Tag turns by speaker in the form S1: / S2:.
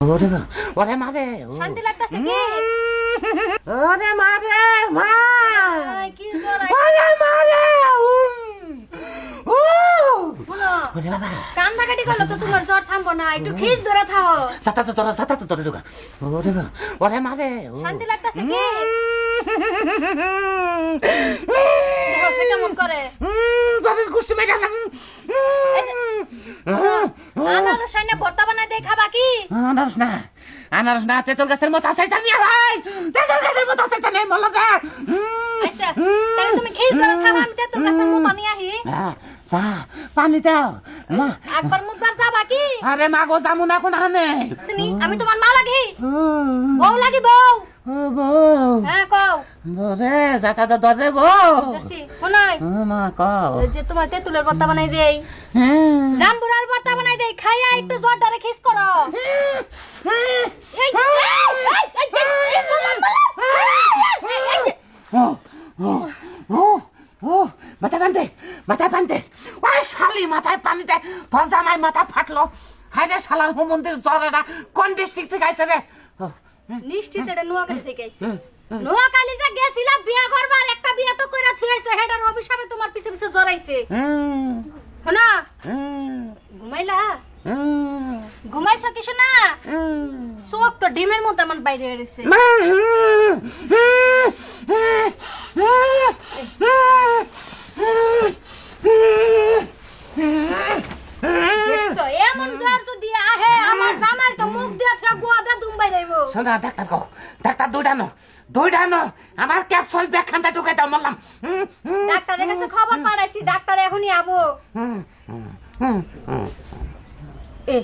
S1: ওরে মারে
S2: শান্তি লাগতাছে কি?
S1: ওরে মারে মা
S2: কি জ্বর
S1: ওরে মারে
S2: শুনো
S1: ওরে বাবা
S2: কান্দাকাটি করলে তো তোমার জ্বর থামবো না, একটু খিস ধরে থাও।
S1: সাতা তো তোর ঢোকা ওরে মারে
S2: শান্তি লাগতাছে কি? দেখো সে কেমন করে।
S1: জলের গুষ্টি মেরে
S2: আনারস আইনা ভর্তা বানাই দিয়ে খাবা কি?
S1: আনারস না তেঁতুল গাছের মতো আছে জানি ভাই তেঁতুল গাছের মতো আছে জানি মলকা
S2: আচ্ছা তাহলে তুমি খিস ধরে থাও, আমি তেতুল গাছের মতো নিয়ে আহি।
S1: চা পানি দাও মা
S2: একবার মুখবার যাবা কি?
S1: আরে মা গো যামু না কোন হানে
S2: তুমি আমি তোমার মা লাগি, বউ লাগি বউ।
S1: বউ
S2: হ্যাঁ কও
S1: বরে যাতা তো দরে বউ
S2: দেখছি শোনাই
S1: মা কও
S2: ওই যে তোমার তেতুলের ভর্তা বানাই দেই, জাম্বুরার ভর্তা বানাই দেই, খাইয়া একটু জ্বর ধরে খিস করো।
S1: মাথায় পানতে ওই শালি মাথায় পানি দেয় তোর জামাই মাথা ফাটলো হায় রে শালার মন্দির জ্বরেরা কোন ডিস্ট্রিক্ট থেকে আইছে রে
S2: নিশ্চিত এটা নোয়াখালী থেকে আইছে। নোয়াখালী যে গেছিলা বিয়া করবার, একটা বিয়া তো কইরা থুইছে, হেডার অভিশাপে তোমার পিছে পিছে জড়াইছে। শোনা ঘুমাইলা ঘুমাইছো কিছু না, চোখ তো ডিমের মতো আমার বাইরে হয়েছে। দেখছো এমন জ্বর যদি আহে আমার জামাই তো মুখ দিয়ে গোয়া দা দুম্বাই যাইব।
S1: শোনা ডাক্তার কো ডাক্তার দুইটানো আমার ক্যাপসুল ব্যাখ্যানটা ঢুকাই দাও বললাম
S2: ডাক্তারের কাছে খবর পাঠাইছি, ডাক্তার এখনই আবো। এ